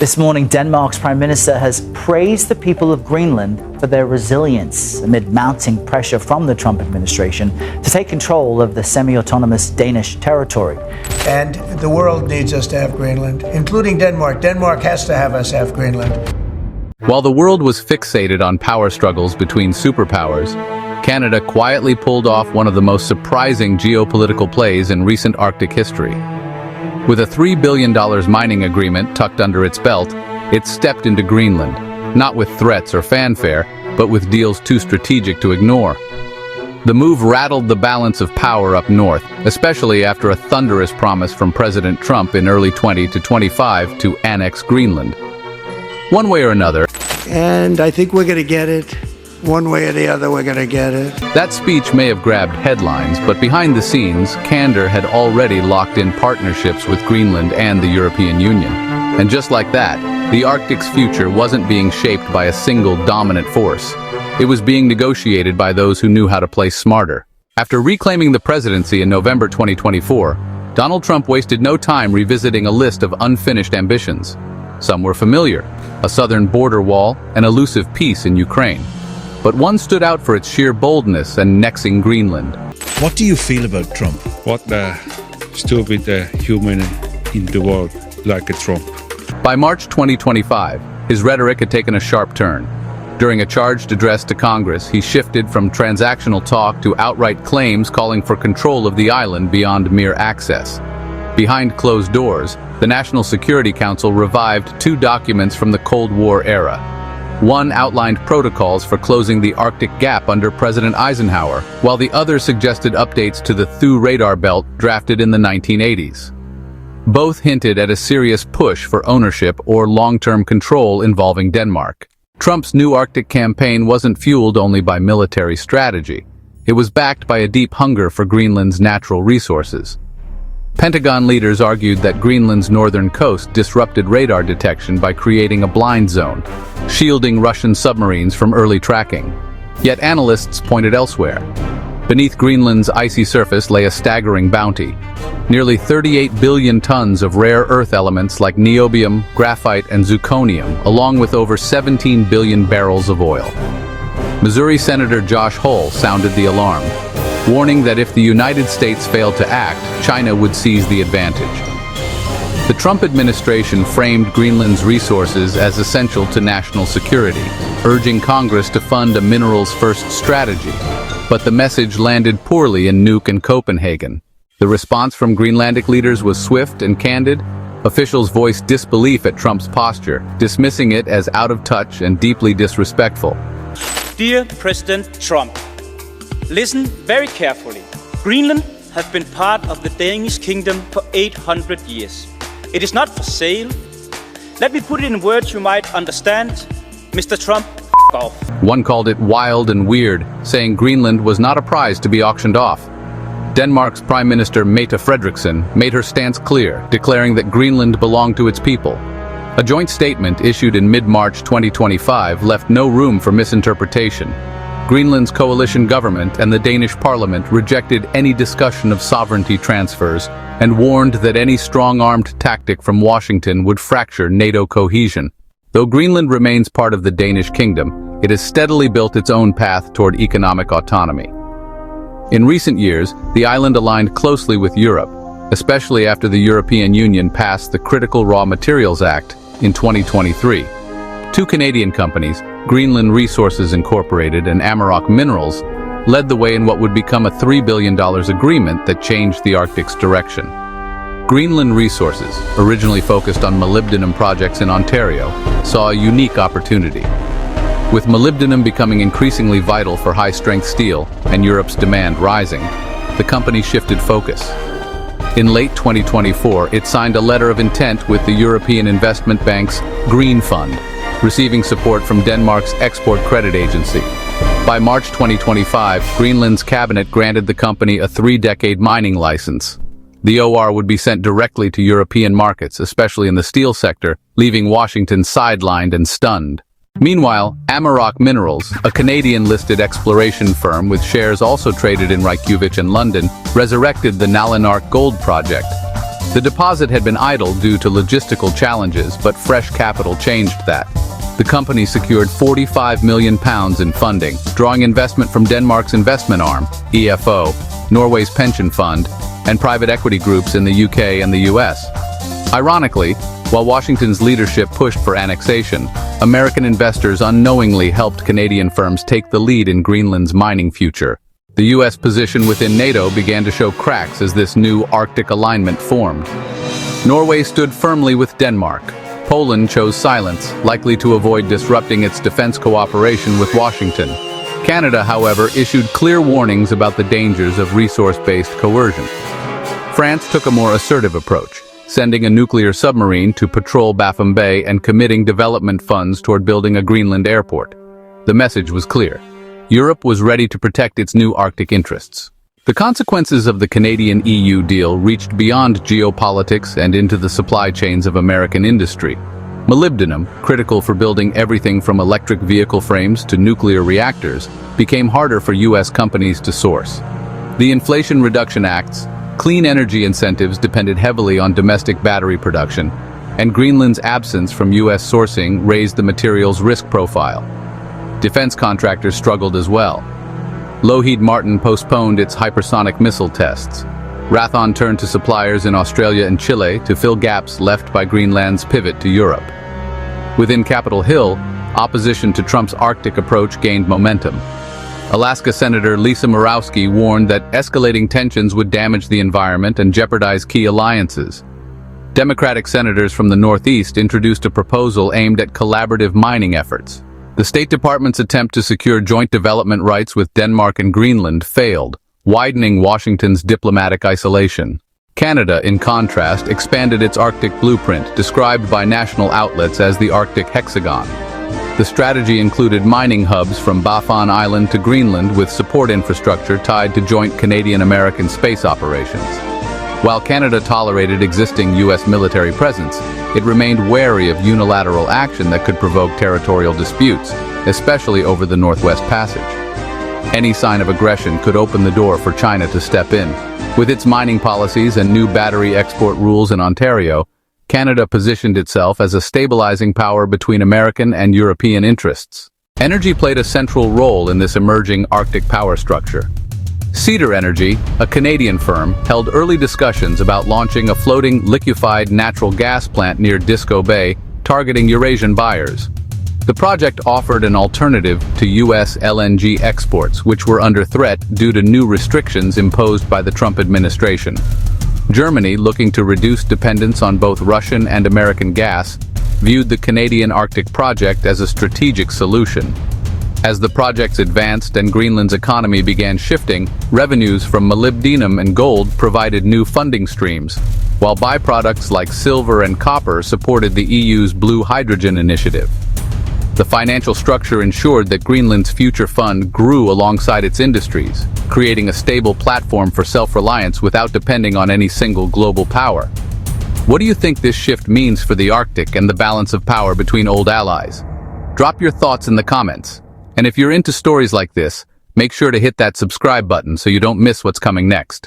This morning, Denmark's Prime Minister has praised the people of Greenland for their resilience amid mounting pressure from the Trump administration to take control of the semi-autonomous Danish territory. And the world needs us to have Greenland, including Denmark. Denmark has to have us have Greenland. While the world was fixated on power struggles between superpowers, Canada quietly pulled off one of the most surprising geopolitical plays in recent Arctic history. With a $3 billion mining agreement tucked under its belt, it stepped into Greenland, not with threats or fanfare, but with deals too strategic to ignore. The move rattled the balance of power up north, especially after a thunderous promise from President Trump in early 2025 to annex Greenland. One way or another, And I think we're going to get it. One way or the other, we're going to get it. that speech may have grabbed headlines, but behind the scenes, Candor had already locked in partnerships with Greenland and the European Union. And just like that, the Arctic's future wasn't being shaped by a single dominant force. It was being negotiated by those who knew how to play smarter. After reclaiming the presidency in November 2024, Donald Trump wasted no time revisiting a list of unfinished ambitions. Some were familiar: a southern border wall, an elusive peace in Ukraine. But one stood out for its sheer boldness, annexing Greenland. What do you feel about Trump? What the stupid human in the world like a Trump. By March 2025, his rhetoric had taken a sharp turn. During a charged address to Congress, he shifted from transactional talk to outright claims calling for control of the island beyond mere access. Behind closed doors, the National Security Council revived two documents from the Cold War era. One outlined protocols for closing the Arctic gap under President Eisenhower, while the other suggested updates to the THU radar belt drafted in the 1980s. Both hinted at a serious push for ownership or long-term control involving Denmark. Trump's new Arctic campaign wasn't fueled only by military strategy. It was backed by a deep hunger for Greenland's natural resources. Pentagon leaders argued that Greenland's northern coast disrupted radar detection by creating a blind zone, shielding Russian submarines from early tracking. Yet analysts pointed elsewhere. Beneath Greenland's icy surface lay a staggering bounty: nearly 38 billion tons of rare earth elements like niobium, graphite, and zirconium, along with over 17 billion barrels of oil. Missouri Senator Josh Hull sounded the alarm, warning that if the United States failed to act, China would seize the advantage. The Trump administration framed Greenland's resources as essential to national security, urging Congress to fund a minerals-first strategy. But the message landed poorly in Nuuk and Copenhagen. The response from Greenlandic leaders was swift and candid. Officials voiced disbelief at Trump's posture, dismissing it as out of touch and deeply disrespectful. Dear President Trump, listen very carefully. Greenland has been part of the Danish kingdom for 800 years. It is not for sale. Let me put it in words you might understand. Mr. Trump, f*** off. One called it wild and weird, saying Greenland was not a prize to be auctioned off. Denmark's Prime Minister Mette Frederiksen made her stance clear, declaring that Greenland belonged to its people. A joint statement issued in mid-March 2025 left no room for misinterpretation. Greenland's coalition government and the Danish parliament rejected any discussion of sovereignty transfers and warned that any strong-armed tactic from Washington would fracture NATO cohesion. Though Greenland remains part of the Danish kingdom, it has steadily built its own path toward economic autonomy. In recent years, the island aligned closely with Europe, especially after the European Union passed the Critical Raw Materials Act in 2023. Two Canadian companies, Greenland Resources Incorporated and Amarok Minerals, led the way in what would become a $3 billion agreement that changed the Arctic's direction. Greenland Resources, originally focused on molybdenum projects in Ontario, saw a unique opportunity. With molybdenum becoming increasingly vital for high-strength steel and Europe's demand rising, the company shifted focus. In late 2024, it signed a letter of intent with the European investment bank's Green Fund, receiving support from Denmark's Export Credit Agency. By March 2025, Greenland's cabinet granted the company a 3-decade mining license. The OR would be sent directly to European markets, especially in the steel sector, leaving Washington sidelined and stunned. Meanwhile, Amarok Minerals, a Canadian-listed exploration firm with shares also traded in Reykjavik and London, resurrected the Nalunark gold project. The deposit had been idle due to logistical challenges, but fresh capital changed that. The company secured £45 million in funding, drawing investment from Denmark's investment arm, EFO, Norway's pension fund, and private equity groups in the UK and the US. Ironically, while Washington's leadership pushed for annexation, American investors unknowingly helped Canadian firms take the lead in Greenland's mining future. The US position within NATO began to show cracks as this new Arctic alignment formed. Norway stood firmly with Denmark. Poland chose silence, likely to avoid disrupting its defense cooperation with Washington. Canada, however, issued clear warnings about the dangers of resource-based coercion. France took a more assertive approach, sending a nuclear submarine to patrol Baffin Bay and committing development funds toward building a Greenland airport. The message was clear. Europe was ready to protect its new Arctic interests. The consequences of the Canadian-EU deal reached beyond geopolitics and into the supply chains of American industry. Molybdenum, critical for building everything from electric vehicle frames to nuclear reactors, became harder for U.S. companies to source. The Inflation Reduction Act's clean energy incentives depended heavily on domestic battery production, and Greenland's absence from U.S. sourcing raised the material's risk profile. Defense contractors struggled as well. Lockheed Martin postponed its hypersonic missile tests. Raytheon turned to suppliers in Australia and Chile to fill gaps left by Greenland's pivot to Europe. Within Capitol Hill, opposition to Trump's Arctic approach gained momentum. Alaska Senator Lisa Murkowski warned that escalating tensions would damage the environment and jeopardize key alliances. Democratic senators from the Northeast introduced a proposal aimed at collaborative mining efforts. The State Department's attempt to secure joint development rights with Denmark and Greenland failed, widening Washington's diplomatic isolation. Canada, in contrast, expanded its Arctic blueprint, described by national outlets as the Arctic Hexagon. The strategy included mining hubs from Baffin Island to Greenland with support infrastructure tied to joint Canadian-American space operations. While Canada tolerated existing U.S. military presence, it remained wary of unilateral action that could provoke territorial disputes, especially over the Northwest Passage. Any sign of aggression could open the door for China to step in. With its mining policies and new battery export rules in Ontario, Canada positioned itself as a stabilizing power between American and European interests. Energy played a central role in this emerging Arctic power structure. Cedar Energy, a Canadian firm, held early discussions about launching a floating liquefied natural gas plant near Disco Bay, targeting Eurasian buyers. The project offered an alternative to U.S. LNG exports, which were under threat due to new restrictions imposed by the Trump administration. Germany, looking to reduce dependence on both Russian and American gas, viewed the Canadian Arctic project as a strategic solution. As the projects advanced and Greenland's economy began shifting, revenues from molybdenum and gold provided new funding streams, while byproducts like silver and copper supported the EU's Blue Hydrogen initiative. The financial structure ensured that Greenland's future fund grew alongside its industries, creating a stable platform for self-reliance without depending on any single global power. What do you think this shift means for the Arctic and the balance of power between old allies? Drop your thoughts in the comments. And if you're into stories like this, make sure to hit that subscribe button so you don't miss what's coming next.